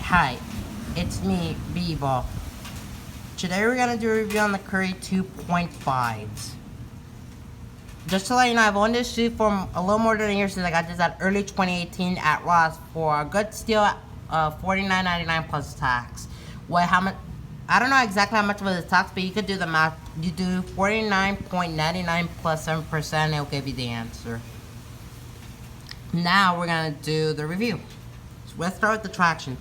Hi, it's me, Bebo. Today we're gonna do a review on the Curry 2.5s. Just to let you know, I've owned this shoe for a little more than a year since I got this at early 2018 at Ross for a good steal of $49.99 plus tax. How much? I don't know exactly how much was the tax, but you could do the math. You do 49.99 plus 7%, it'll give you the answer. Now we're gonna do the review. So let's start with the traction.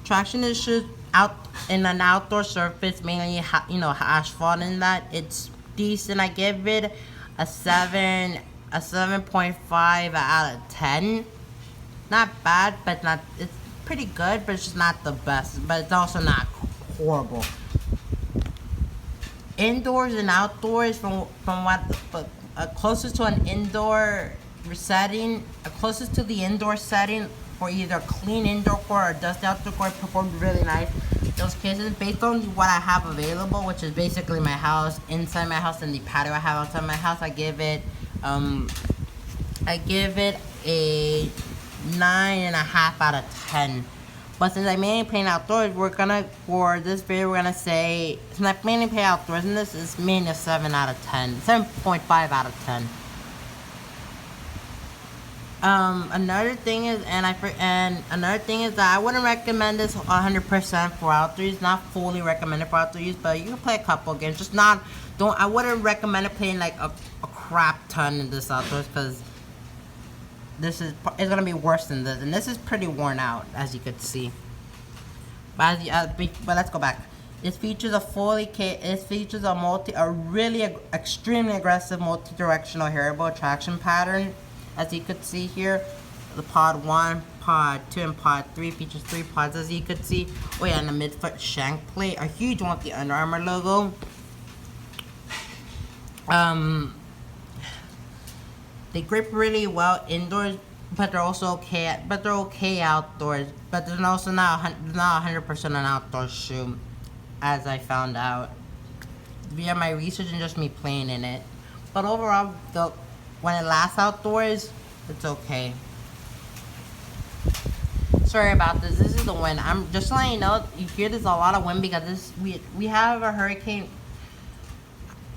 Traction is shoes out in an outdoor surface, mainly asphalt. In that, it's decent. I give it a 7.5 out of 10. Not bad, but not. It's pretty good, but it's just not the best. But it's also not horrible. Indoors and outdoors, from what closest to an indoor setting, closest to the indoor setting for either clean indoor court or dust outdoor court performed really nice. Those cases, based on what I have available, which is basically my house, inside my house, and the patio I have outside my house, I give it a 9.5 out of 10. But since I mainly play outdoors, for this video, we're gonna say, since I mainly play outdoors in this, it's mainly a 7 out of 10. 7.5 out of 10. Another thing is that I wouldn't recommend this 100% for outdoors. Not fully recommended for outdoors, but you can play a couple games. Just not, I wouldn't recommend it playing like a crap ton in this outdoors, because it's gonna be worse than this, and this is pretty worn out, as you could see. But let's go back. It features a really extremely aggressive multi-directional heritable traction pattern, as you could see here. The pod 1, pod 2, and pod 3 features 3 pods, as you could see. Oh yeah, and the midfoot shank plate, a huge one with the Under Armour logo. They grip really well indoors, but they're also okay. They're okay outdoors. But they're also not 100% an outdoor shoe, as I found out via my research and just me playing in it. But overall, when it lasts outdoors, it's okay. Sorry about this. This is the wind. I'm just letting you know. You hear there's a lot of wind because we have a hurricane.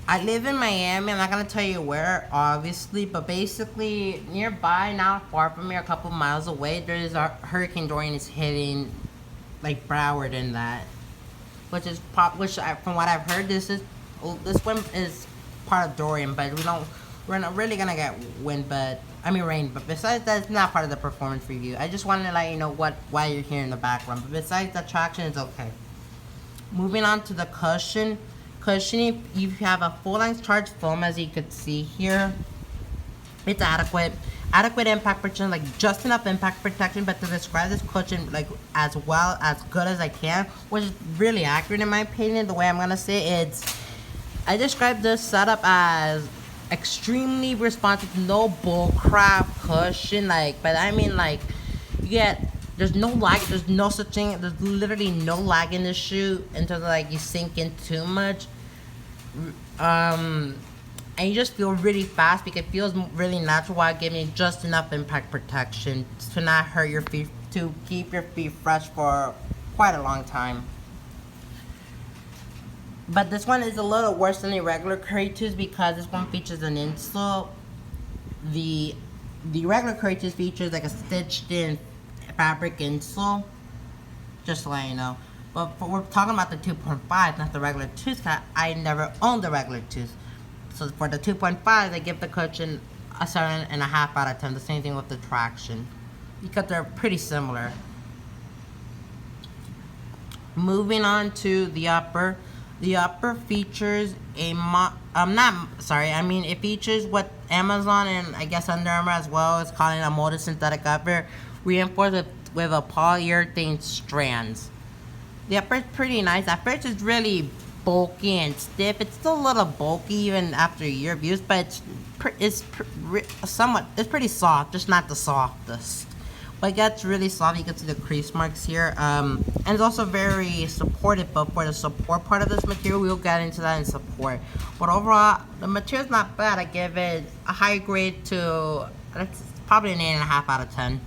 I live in Miami. I'm not gonna tell you where, obviously, but basically nearby, not far from here, a couple miles away, there's a Hurricane Dorian is hitting like Broward and that, from what I've heard, this wind is part of Dorian, but we're not really gonna get rain. But besides that, it's not part of the performance review. I just wanted to let you know why you're hearing the background. But besides the traction, it's okay. Moving on to the cushion. Cushioning, you have a full-length charged foam, as you could see here. It's adequate impact protection, like just enough impact protection. But to describe this cushion like as good as I can, which is really accurate in my opinion, the way I'm gonna say I describe this setup as extremely responsive, no bull crap cushion. There's no lag, there's no such thing, there's literally no lag in this shoe until you sink in too much. And you just feel really fast because it feels really natural while giving you just enough impact protection to not hurt your feet, to keep your feet fresh for quite a long time. But this one is a little worse than the regular Curry 2s because this one features an insole. The regular Curry 2s features like a stitched in fabric insole, just to let you know. But we're talking about the 2.5, not the regular 2s, because I never owned the regular 2s. So for the 2.5, I give the cushion a 7.5 out of 10. The same thing with the traction, because they're pretty similar. Moving on to the upper. The upper features it features what Amazon and I guess Under Armour as well is calling a molded synthetic upper, reinforced with a polyurethane strands. The upper is pretty nice. At first it's really bulky and stiff. It's still a little bulky even after a year of use, but it's pretty soft, just not the softest. But it gets really soft. You can see the crease marks here. And it's also very supportive, but for the support part of this material, we'll get into that in support. But overall, the material's not bad. I give it a high grade to, it's probably an 8.5 out of 10.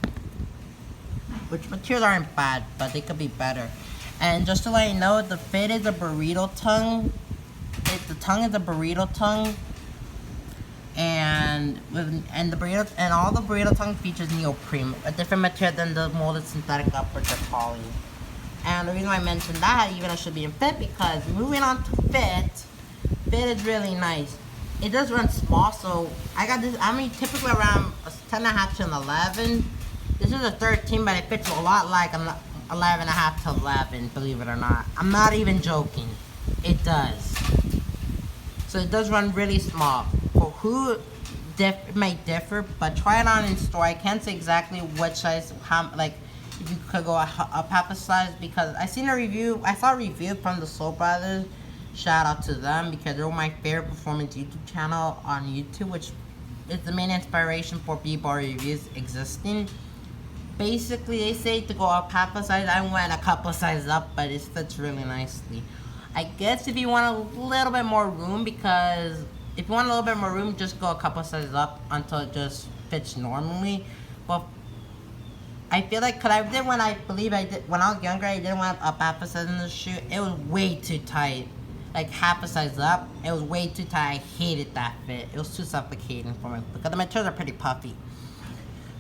which materials aren't bad, but they could be better. And just to let you know, the fit is a burrito tongue. The tongue is a burrito tongue. And the burrito and all the burrito tongue features neoprene, a different material than the molded synthetic uppers are poly. And the reason why I mentioned that, even it should be in fit, because moving on to fit is really nice. It does run small, so I got this. I mean, typically around a 10.5 to an 11. This is a 13, but it fits a lot like an 11.5 to 11. Believe it or not, I'm not even joking. It does. So it does run really small. For who it may differ, but try it on in store. I can't say exactly what size, how, like, if you could go up half a size, because I saw a review from the Soul Brothers. Shout out to them, because they're my favorite performance YouTube channel on YouTube, which is the main inspiration for B-Bar reviews existing. Basically, they say to go up half a size. I went a couple sizes up, but it fits really nicely. I guess if you want a little bit more room, because if you want a little bit more room, just go a couple sizes up until it just fits normally. But I feel like, cause when I was younger, I didn't want up half a size in the shoe. It was way too tight, like half a size up. It was way too tight. I hated that fit. It was too suffocating for me, because the materials are pretty puffy.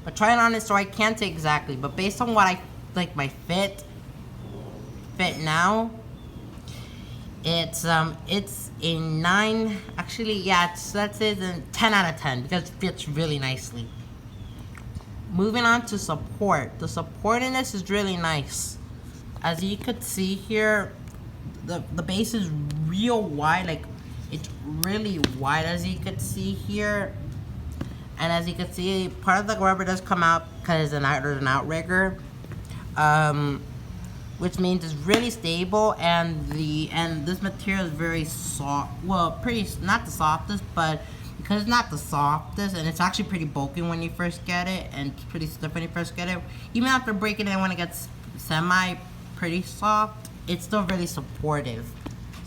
But try it on it, so I can't say exactly. But based on what I like, my fit now. It's a 9. Actually, yeah, let's say it's a 10 out of 10, because it fits really nicely. Moving on to support. The support in this is really nice. As you could see here, the base is real wide, like it's really wide, as you could see here. And as you can see, part of the rubber does come out because there's an outrigger. Which means it's really stable, and this material is very soft. Well, not the softest, but because it's not the softest, and it's actually pretty bulky when you first get it, and it's pretty stiff when you first get it. Even after breaking it, when it gets pretty soft, it's still really supportive.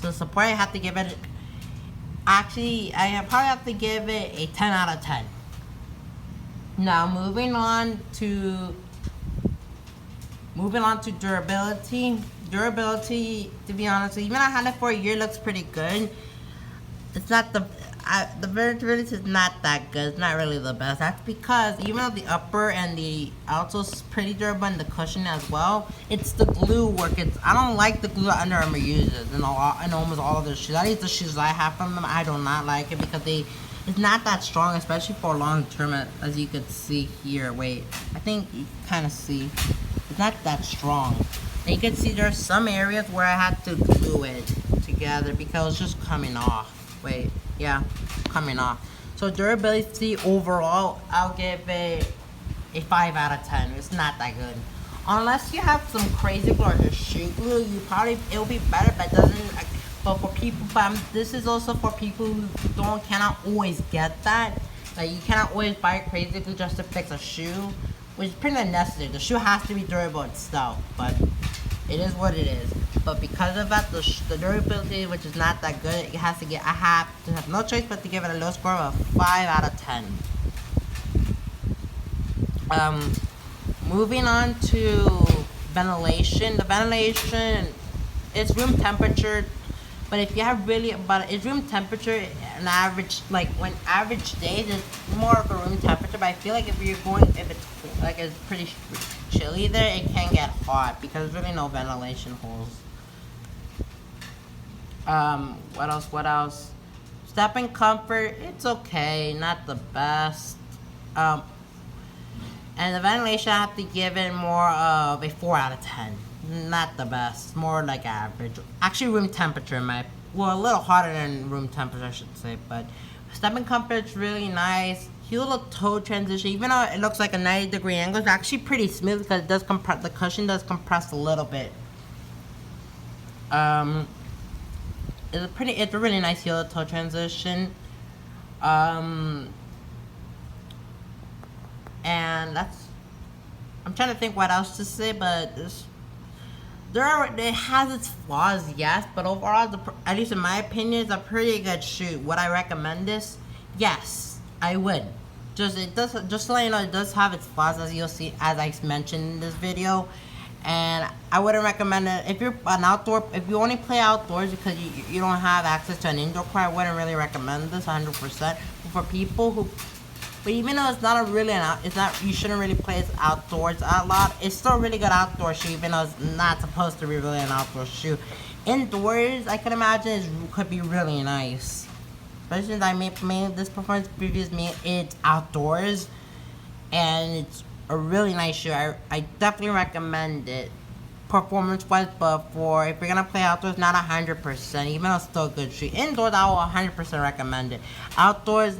So support, I have to give it. Actually, I probably have to give it a 10 out of 10. Now moving on to durability. Durability, to be honest, even I had it for a year, looks pretty good. It's not the durability is not that good. It's not really the best. That's because even though the upper and the outsole is pretty durable, and the cushion as well, it's the glue work. I don't like the glue that Under Armour uses in almost all of their shoes. At least the shoes I have from them, I do not like it, because it's not that strong, especially for long term, as you could see here. Wait, I think you kind of see. It's not that strong. And you can see there's some areas where I had to glue it together because it's just coming off. Wait, yeah, coming off. So durability overall, I'll give it a 5 out of 10. It's not that good. Unless you have some crazy glue or shoe glue, it'll be better, but doesn't. But for people, this is also for people who cannot always get that. Like, you cannot always buy crazy glue just to fix a shoe, which is pretty unnecessary. The shoe has to be durable itself, but it is what it is. But because of that, the durability, which is not that good, I have to have no choice but to give it a low score of 5 out of 10. Moving on to ventilation. The ventilation, it's room temperature. But if you have it's room temperature, an average, like when average days, it's more of a room temperature. But I feel like if it's pretty chilly there, it can get hot because there's really no ventilation holes. What else? Stepping comfort, it's okay, not the best. And the ventilation, I have to give it more of a 4 out of 10. Not the best, more like average. Actually, room temperature, a little hotter than room temperature, I should say. But stepping comfort's really nice. Heel to toe transition, even though it looks like a 90-degree angle, it's actually pretty smooth because it does compress. The cushion does compress a little bit. It's a really nice heel to toe transition. And I'm trying to think what else to say, but it has its flaws, yes, but overall, at least in my opinion, it's a pretty good shoe. Would I recommend this? Yes, I would. just to let you know, it does have its flaws, as you'll see, as I mentioned in this video. And I wouldn't recommend it if you're if you only play outdoors because you don't have access to an indoor court. I wouldn't really recommend this 100%. But for people who, but even though it's not you shouldn't really play it outdoors a lot. It's still a really good outdoor shoe, even though it's not supposed to be really an outdoor shoe. Indoors, I can imagine could be really nice. Especially since I made this performance previous it's outdoors, and it's a really nice shoe. I definitely recommend it performance-wise, but if you're gonna play outdoors, not 100%, even though it's still a good shoe. Indoors, I will 100% recommend it. Outdoors,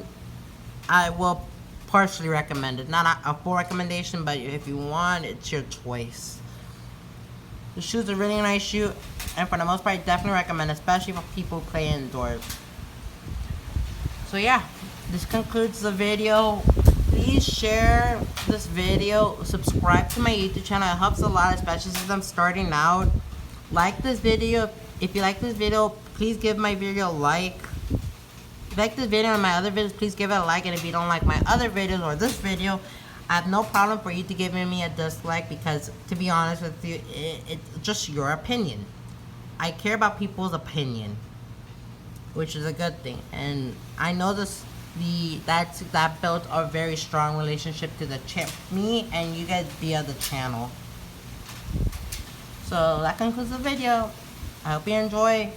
I will partially recommend it. Not a full recommendation, but if you want, it's your choice. The shoe's a really nice shoe, and for the most part, I definitely recommend it, especially for people who play indoors. So yeah, this concludes the video. Please share this video, subscribe to my YouTube channel. It helps a lot, especially since I'm starting out. Like this video. If you like this video, please give my video a like. If you like this video and my other videos, please give it a like. And if you don't like my other videos or this video, I have no problem for you to give me a dislike, because to be honest with you, it's just your opinion. I care about people's opinion, which is a good thing. And I know that built a very strong relationship to me and you guys via the channel. So that concludes the video. I hope you enjoy.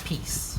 Peace.